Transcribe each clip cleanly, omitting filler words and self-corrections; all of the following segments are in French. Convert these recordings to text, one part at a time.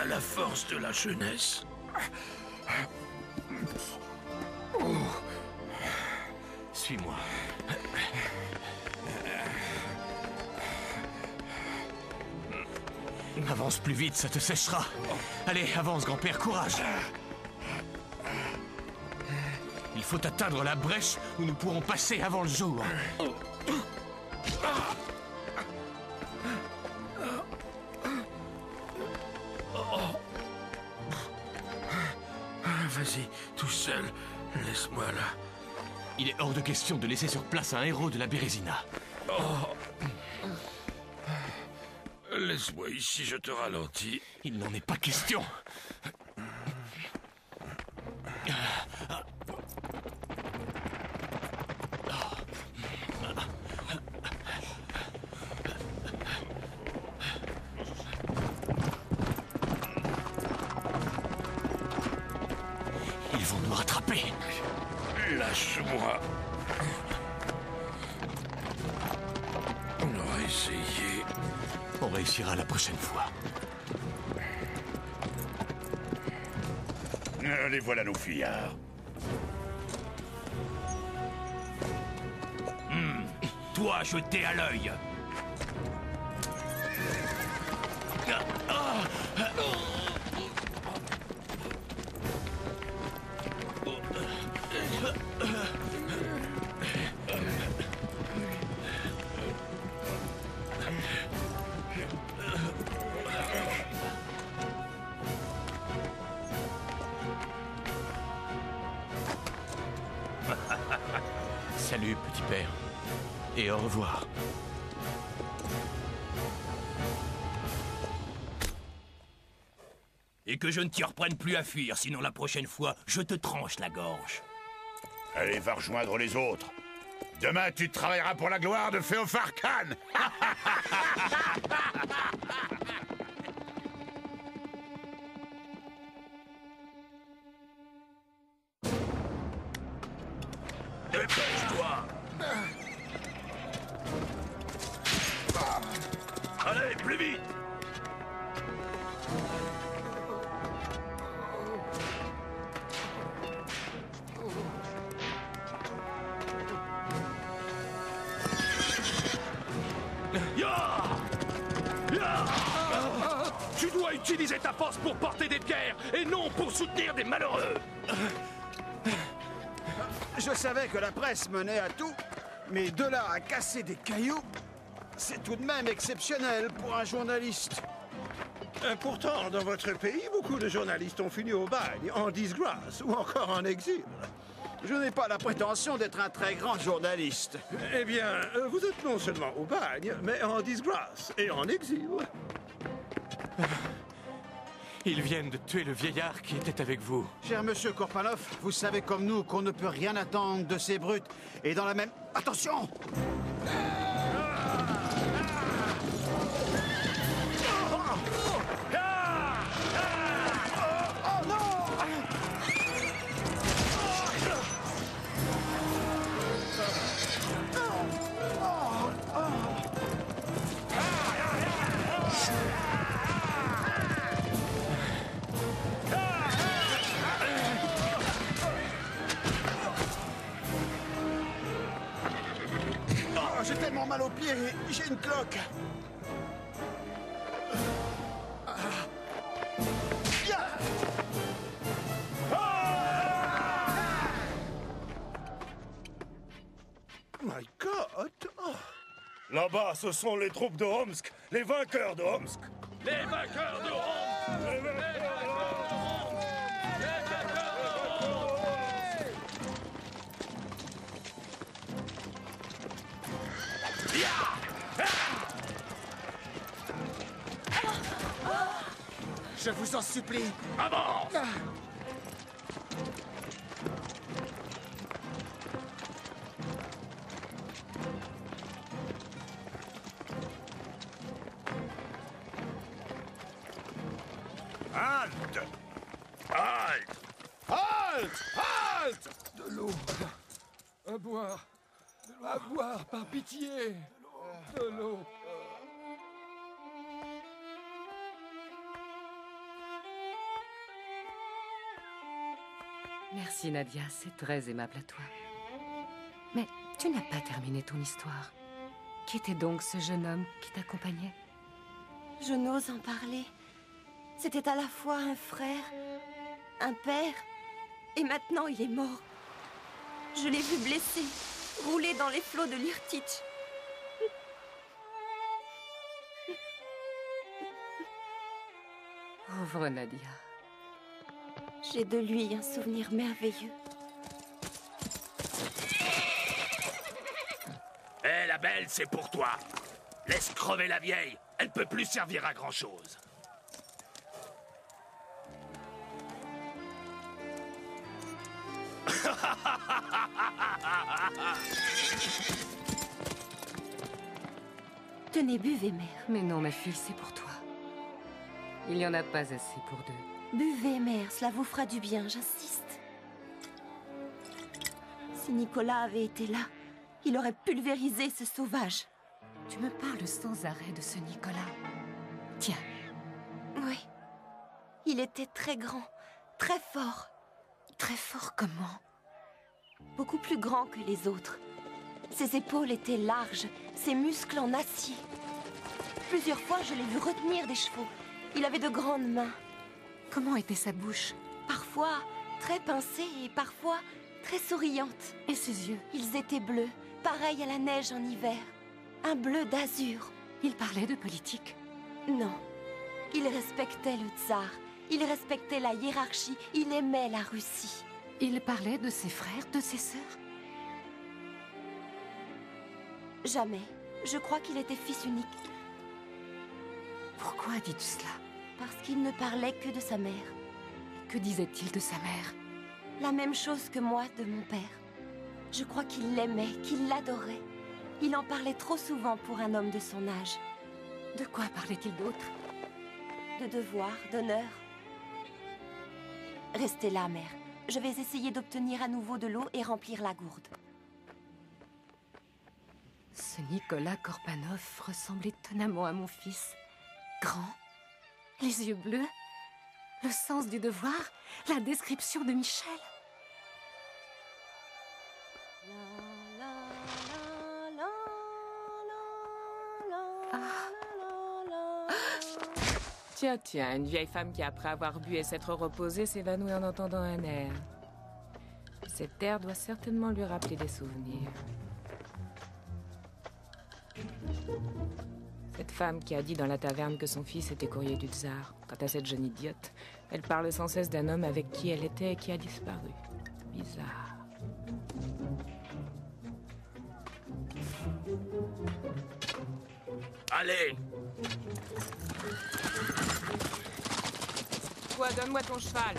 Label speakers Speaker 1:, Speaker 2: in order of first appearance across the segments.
Speaker 1: À la force de la jeunesse.
Speaker 2: Suis-moi. Avance plus vite, ça te séchera. Allez, avance, grand-père, courage. Il faut atteindre la brèche où nous pourrons passer avant le jour.
Speaker 1: Vas-y, tout seul. Laisse-moi là.
Speaker 2: Il est hors de question de laisser sur place un héros de la Bérésina.
Speaker 1: Laisse-moi ici, je te ralentis.
Speaker 2: Il n'en est pas question. Ils vont nous rattraper.
Speaker 1: Lâche-moi. On aura essayé.
Speaker 2: On réussira la prochaine fois.
Speaker 3: Les voilà nos fuyards.
Speaker 2: Toi, jeté à l'œil. Salut, petit père. Et au revoir.
Speaker 4: Et que je ne t'y reprenne plus à fuir, sinon la prochaine fois, je te tranche la gorge.
Speaker 3: Allez, va rejoindre les autres. Demain, tu travailleras pour la gloire de Féofar Khan.
Speaker 4: Dépêche-toi! Allez, plus vite! Tu dois utiliser ta force pour porter des pierres et non pour soutenir des malheureux.
Speaker 5: Je savais que la presse menait à tout, mais de là à casser des cailloux, c'est tout de même exceptionnel pour un journaliste.
Speaker 6: Pourtant, dans votre pays, beaucoup de journalistes ont fini au bagne, en disgrâce ou encore en exil.
Speaker 5: Je n'ai pas la prétention d'être un très grand journaliste.
Speaker 6: Eh bien, vous êtes non seulement au bagne, mais en disgrâce et en exil.
Speaker 2: Ils viennent de tuer le vieillard qui était avec vous.
Speaker 5: Cher monsieur Korpanov, vous savez comme nous qu'on ne peut rien attendre de ces brutes. Et dans la même... Attention! Oh non! J'ai tellement mal aux pieds, j'ai une cloque.
Speaker 6: My God! Oh.
Speaker 3: Là-bas, ce sont les troupes de Omsk, les vainqueurs de Omsk.
Speaker 4: Les vainqueurs de Rome! Les vainqueurs de Rome! Les vainqueurs de
Speaker 5: Je vous en supplie.
Speaker 4: Avance!
Speaker 3: Halte!
Speaker 4: Halte!
Speaker 5: Halte! Halte!
Speaker 7: De l'eau. À boire. À boire, par pitié. De l'eau.
Speaker 8: Merci Nadia, c'est très aimable à toi. Mais tu n'as pas terminé ton histoire. Qui était donc ce jeune homme qui t'accompagnait?
Speaker 9: Je n'ose en parler. C'était à la fois un frère, un père, et maintenant il est mort. Je l'ai vu blessé, rouler dans les flots de l'Irtych.
Speaker 8: Pauvre Nadia.
Speaker 9: J'ai de lui un souvenir merveilleux.
Speaker 4: Hé, la belle, c'est pour toi. Laisse crever la vieille. Elle peut plus servir à grand-chose.
Speaker 9: Tenez, buvez, mère.
Speaker 8: Mais non, ma fille, c'est pour toi. Il n'y en a pas assez pour deux.
Speaker 9: Buvez, mère, cela vous fera du bien, j'insiste. Si Nicolas avait été là, il aurait pulvérisé ce sauvage.
Speaker 8: Tu me parles sans arrêt de ce Nicolas. Tiens.
Speaker 9: Oui. Il était très grand, très fort.
Speaker 8: Très fort comment?
Speaker 9: Beaucoup plus grand que les autres. Ses épaules étaient larges, ses muscles en acier. Plusieurs fois, je l'ai vu retenir des chevaux. Il avait de grandes mains.
Speaker 8: Comment était sa bouche?
Speaker 9: Parfois très pincée et parfois très souriante.
Speaker 8: Et ses yeux?
Speaker 9: Ils étaient bleus, pareils à la neige en hiver. Un bleu d'azur.
Speaker 8: Il parlait de politique?
Speaker 9: Non. Il respectait le tsar. Il respectait la hiérarchie. Il aimait la Russie.
Speaker 8: Il parlait de ses frères, de ses sœurs?
Speaker 9: Jamais. Je crois qu'il était fils unique.
Speaker 8: Pourquoi dis-tu cela?
Speaker 9: Parce qu'il ne parlait que de sa mère.
Speaker 8: Que disait-il de sa mère?
Speaker 9: La même chose que moi de mon père. Je crois qu'il l'aimait, qu'il l'adorait. Il en parlait trop souvent pour un homme de son âge.
Speaker 8: De quoi parlait-il d'autre?
Speaker 9: De devoir, d'honneur. Restez là, mère. Je vais essayer d'obtenir à nouveau de l'eau et remplir la gourde.
Speaker 8: Ce Nicolas Korpanov ressemble étonnamment à mon fils. Grand, les yeux bleus, le sens du devoir, la description de Michel.
Speaker 10: Tiens, tiens, une vieille femme qui, après avoir bu et s'être reposée, s'évanouit en entendant un air. Cet air doit certainement lui rappeler des souvenirs. Cette femme qui a dit dans la taverne que son fils était courrier du tsar. Quant à cette jeune idiote, elle parle sans cesse d'un homme avec qui elle était et qui a disparu. Bizarre.
Speaker 4: Allez!
Speaker 10: Toi, donne-moi ton cheval.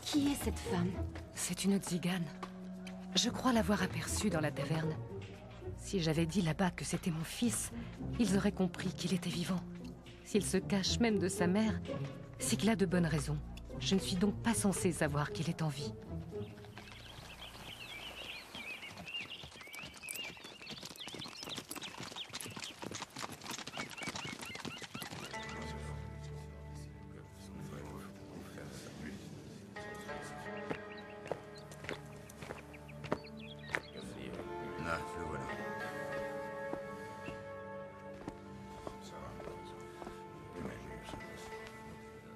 Speaker 9: Qui est cette femme?
Speaker 8: C'est une tzigane. Je crois l'avoir aperçue dans la taverne. Si j'avais dit là-bas que c'était mon fils, ils auraient compris qu'il était vivant. S'il se cache même de sa mère, c'est qu'il a de bonnes raisons. Je ne suis donc pas censée savoir qu'il est en vie.
Speaker 3: Ah, le voilà.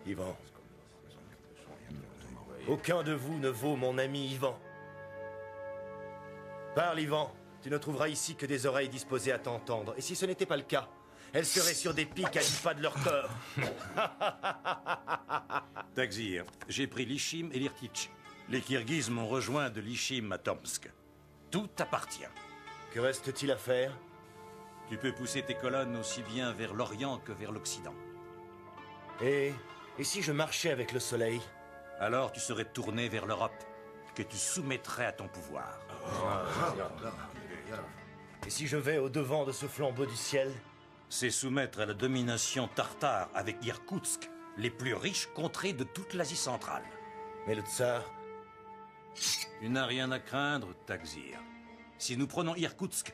Speaker 11: Ivan. Aucun de vous ne vaut mon ami Ivan. Parle, Ivan. Tu ne trouveras ici que des oreilles disposées à t'entendre. Et si ce n'était pas le cas, elles seraient sur des pics à 10 pas de leur corps.
Speaker 12: Taxir, j'ai pris l'Ichim et l'Irtych. Les Kirghizes m'ont rejoint de l'Ichim à Tomsk. Tout t'appartient.
Speaker 11: Que reste-t-il à faire?
Speaker 12: Tu peux pousser tes colonnes aussi bien vers l'Orient que vers l'Occident.
Speaker 11: Et si je marchais avec le soleil?
Speaker 12: Alors tu serais tourné vers l'Europe, que tu soumettrais à ton pouvoir.
Speaker 11: Et si je vais au-devant de ce flambeau du ciel?
Speaker 12: C'est soumettre à la domination tartare avec Irkoutsk, les plus riches contrées de toute l'Asie centrale.
Speaker 11: Mais le tsar...
Speaker 12: Tu n'as rien à craindre, Taxir. Si nous prenons Irkoutsk,